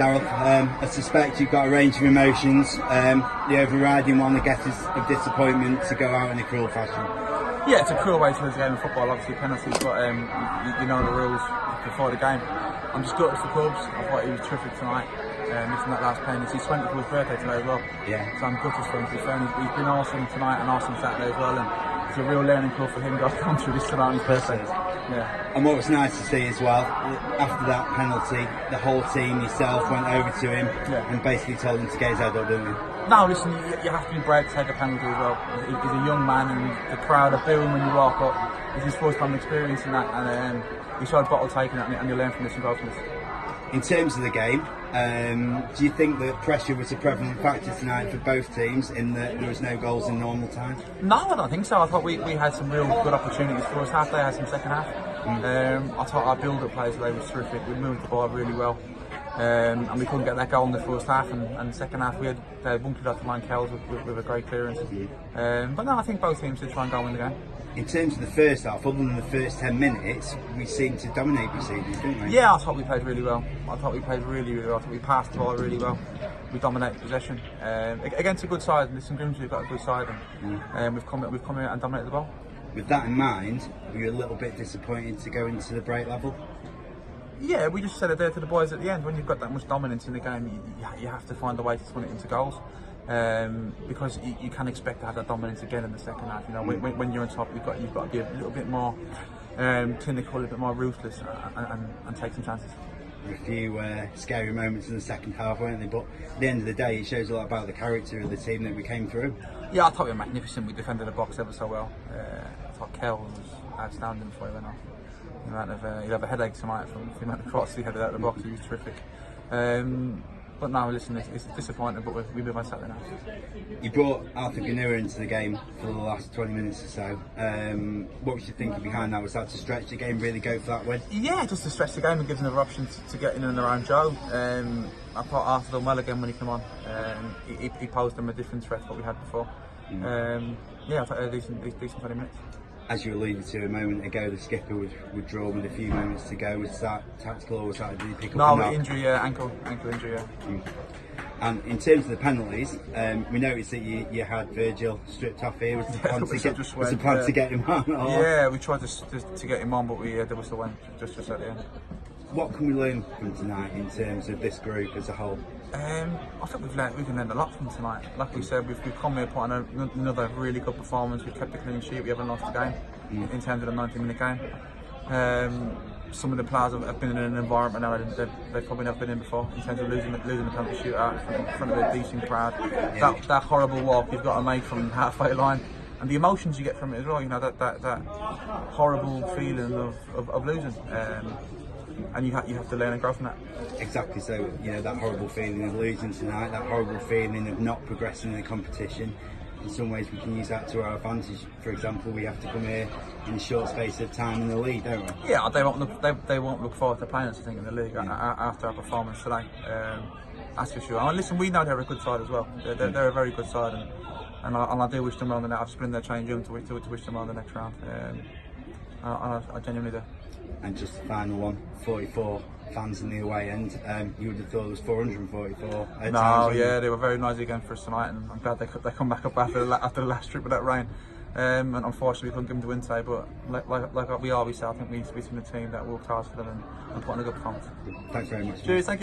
Daryl, I suspect you've got a range of emotions. The overriding one, I guess, is of disappointment to go out in a cruel fashion. Yeah, it's a cruel way to lose a game of football, obviously penalties, but you know the rules before the game. I'm just gutted for clubs. I thought he was terrific tonight, missing that last penalty. He's 20 for his birthday today as well. Yeah. So I'm gutted for him, to be fair. He's been awesome tonight and awesome Saturday as well, and it's a real learning curve for him to come through this tonight on his birthday. Yeah. And what was nice to see as well, after that penalty, the whole team, yourself, went over to him and basically told him to get his head up, didn't you? No, listen, you have to be brave to take a penalty as well. He's a young man and the crowd are booing when you walk up. It's his first time experiencing that, and he showed bottle taking it, and you learn from this and go from this. In terms of the game, do you think that pressure was a prevalent factor tonight for both teams in that there was no goals in normal time? No, I don't think so. I thought we had some real good opportunities first half. They had some second half. I thought our build-up play today was terrific. We moved the ball really well, and we couldn't get that goal in the first half. And the second half, we had bunkered out to line Kells with a great clearance. But no, I think both teams did try and go win the game. In terms of the first half, other than the first 10 minutes, we seemed to dominate proceedings, didn't we? Yeah, I thought we played really well. I thought we passed the ball really well. We dominated possession against a good side. Listen, Grimsby have got a good side, and we've come out and dominated the ball. With that in mind, were you a little bit disappointed to go into the break level? Yeah, we just said it there to the boys at the end. When you've got that much dominance in the game, you have to find a way to turn it into goals. Because you can expect to have that dominance again in the second half. You know, when you're on top, you've got to be a little bit more clinical, a little bit more ruthless, and take some chances. A few scary moments in the second half, weren't they? But at the end of the day, it shows a lot about the character of the team that we came through. Yeah, I thought we were magnificent. We defended the box ever so well. I thought Kel was outstanding before he went off. He'd have a headache tonight from the amount of cross he headed out of the box. He was terrific. But no, listen, it's disappointing, but we move on Saturday night. You brought Arthur Ganua into the game for the last 20 minutes or so. What was you thinking behind that? Was that to stretch the game, really go for that win? Yeah, just to stretch the game and give another option to get in and around Joe. I thought Arthur done well again when he came on. He posed them a different threat to what we had before. Yeah, I thought a decent 20 minutes. As you alluded to a moment ago, the skipper was withdrawn with a few moments to go. Was that tactical or was that, did he pick up? No, injury, ankle injury. And in terms of the penalties, we noticed that you had Virgil stripped off here. Was the plan to get him on? Or? Yeah, we tried to get him on, but there was the one just at the end. What can we learn from tonight in terms of this group as a whole? I think we can learn a lot from tonight. Like we said, we've come here put on another really good performance. We've kept a clean sheet. We haven't lost a game in terms of the 90-minute game. Some of the players have been in an environment now they've probably never been in before, in terms of losing the penalty shootout in front of a decent crowd. That horrible walk you've got to make from the halfway line, and the emotions you get from it as well. You know, that horrible feeling of losing. And you have to learn and grow from that. Exactly. So, you know, that horrible feeling of losing tonight, that horrible feeling of not progressing in the competition. In some ways, we can use that to our advantage. For example, we have to come here in a short space of time in the league, don't we? Yeah, they won't look forward to playing us, I think, in the league after our performance today. That's for sure. And listen, we know they're a good side as well. They're a very good side, and I do wish them well. I've split their change room to wish them well the next round. I genuinely do. And just the final one, 44 fans in the away end. You would have thought it was 444 at times. Yeah, they were very noisy again for us tonight, and I'm glad they come back up after the last trip with that rain. And unfortunately we couldn't give them the win today, but like we always say, I think we need to be the team that worked hard for them and put on a good performance. Thanks very much. Cheers, thank you.